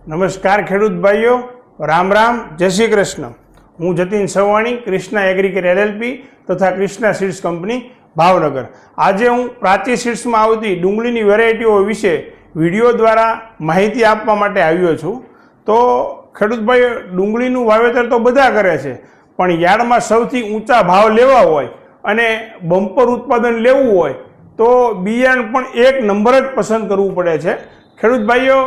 નમસ્કાર ખેડૂત ભાઈઓ, રામ રામ, જય શ્રી કૃષ્ણ। હું જતીન સવાણી, કૃષ્ણા એગ્રીકેર LLP તથા કૃષ્ણા સીડ્સ કંપની ભાવનગર। આજે હું પ્રાચી સીડ્સમાં આવતી ડુંગળીની વેરાયટીઓ વિશે વિડીયો દ્વારા માહિતી આપવા માટે આવ્યો છું। તો ખેડૂત ભાઈઓ, ડુંગળીનું વાવેતર તો બધા કરે છે, પણ યાર્ડમાં સૌથી ઊંચા ભાવ લેવા હોય અને બમ્પર ઉત્પાદન લેવું હોય તો બિયારણ પણ એક નંબર જ પસંદ કરવું પડે છે। ખેડૂત ભાઈઓ,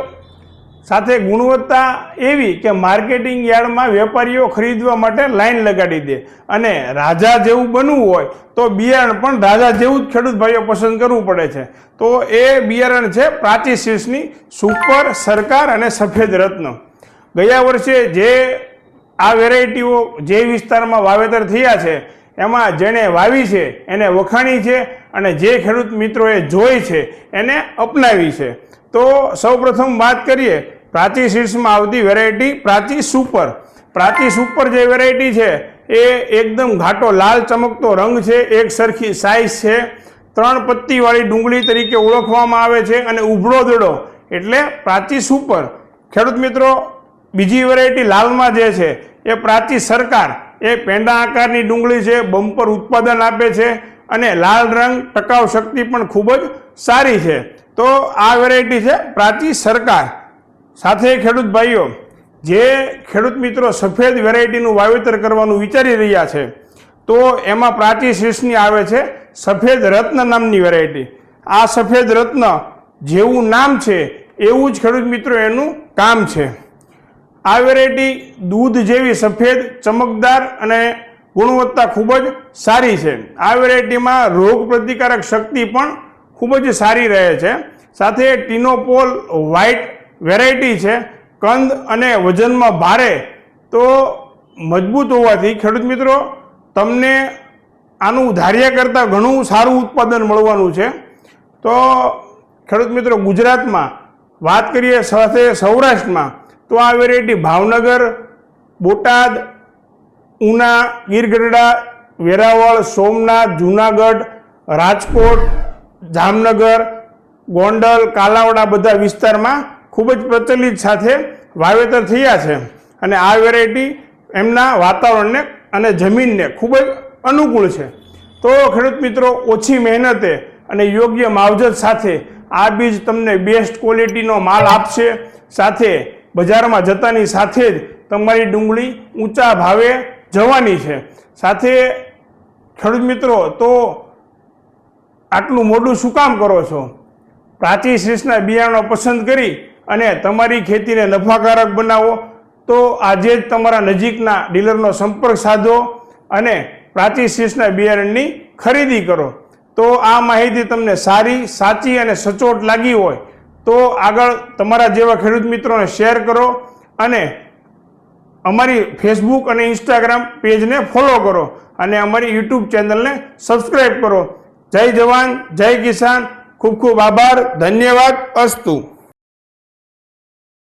સાથે ગુણવત્તા એવી કે માર્કેટિંગ યાર્ડમાં વેપારીઓ ખરીદવા માટે લાઈન લગાડી દે, અને રાજા જેવું બનવું હોય તો બિયારણ પણ રાજા જેવું જ ખેડૂત ભાઈઓ પસંદ કરવું પડે છે। તો એ બિયારણ છે પ્રાચી સીડ્સની સુપર, સરકાર અને સફેદ રત્ન। ગયા વર્ષે જે આ વેરાયટીઓ જે વિસ્તારમાં વાવેતર થયા છે એમાં જેણે વાવી છે એને વખાણી છે, અને જે ખેડૂત મિત્રોએ જોઈ છે એને અપનાવી છે। તો સૌપ્રથમ વાત કરીએ પ્રાચી સીડ્સમાં આવતી વેરાયટી પ્રાચી સુપર। પ્રાચી સુપર જે વેરાયટી છે એ એકદમ ઘાટો લાલ ચમકતો રંગ છે, એક સરખી સાઇઝ છે, 3 પત્તીવાળી ડુંગળી તરીકે ઓળખવામાં આવે છે, અને ઉભળો દડો એટલે પ્રાચી સુપર। ખેડૂત મિત્રો, બીજી વેરાયટી લાલમાં જે છે એ પ્રાચી સરકાર। એ પેંડા આકારની ડુંગળી છે, બમ્પર ઉત્પાદન આપે છે, અને લાલ રંગ, ટકાઉ શક્તિ પણ ખૂબ જ સારી છે। તો આ વેરાયટી છે પ્રાચી સરકાર। સાથે ખેડૂત ભાઈઓ, જે ખેડૂત મિત્રો સફેદ વેરાયટીનું વાવેતર કરવાનું વિચારી રહ્યા છે તો એમાં પ્રાચી સીડ્સની આવે છે સફેદ રત્ન નામની વેરાયટી। આ સફેદ રત્ન જેવું નામ છે એવું જ ખેડૂત મિત્રો એનું કામ છે। આ વેરાયટી દૂધ જેવી સફેદ, ચમકદાર અને ગુણવત્તા ખૂબ જ સારી છે। આ વેરાયટીમાં રોગ પ્રતિકારક શક્તિ પણ ખૂબ જ સારી રહે છે। સાથે ટીનોપોલ વ્હાઇટ વેરાયટી છે। કંદ અને વજનમાં ભારે તો મજબૂત હોવાથી ખેડૂત મિત્રો તમને આનું ધાર્યા કરતાં ઘણું સારું ઉત્પાદન મળવાનું છે। તો ખેડૂત મિત્રો, ગુજરાતમાં વાત કરીએ સાથે સૌરાષ્ટ્રમાં તો આ વેરાયટી ભાવનગર, બોટાદ, ઉના, ગીરગઢડા, વેરાવળ, સોમનાથ, જૂનાગઢ, રાજકોટ, જામનગર, ગોંડલ, કાલાવડા બધા વિસ્તારમાં ખૂબ જ પ્રચલિત સાથે વાવેતર થયા છે, અને આ વેરાયટી એમના વાતાવરણને અને જમીનને ખૂબ જ અનુકૂળ છે। તો ખેડૂત મિત્રો, ઓછી મહેનતે અને યોગ્ય માવજત સાથે આ બીજ તમને બેસ્ટ ક્વોલિટીનો માલ આપશે। સાથે બજારમાં જતાની સાથે જ તમારી ડુંગળી ઊંચા ભાવે જવાની છે। સાથે ખેડૂત મિત્રો, તો આટલું મોડું શું કામ કરો છો? પ્રાચી સીડ્સના બિયારણો પસંદ કરી અને તમારી ખેતીને નફાકારક બનાવો તો આજે જ તમારા નજીકના ડીલરનો સંપર્ક સાધો અને પ્રાચી સીડ્સના બિયારણની ખરીદી કરો। તો આ માહિતી તમને સારી, સાચી અને સચોટ લાગી હોય તો આગળ તમારા જેવા ખેડૂત મિત્રોને શેર કરો, અને અમારી ફેસબુક અને ઇન્સ્ટાગ્રામ પેજને ફોલો કરો, અને અમારી યુટ્યુબ ચેનલને સબસ્ક્રાઈબ કરો। જય જવાન, જય કિસાન, ખૂબ ખૂબ આભાર, ધન્યવાદ, અસ્તુ।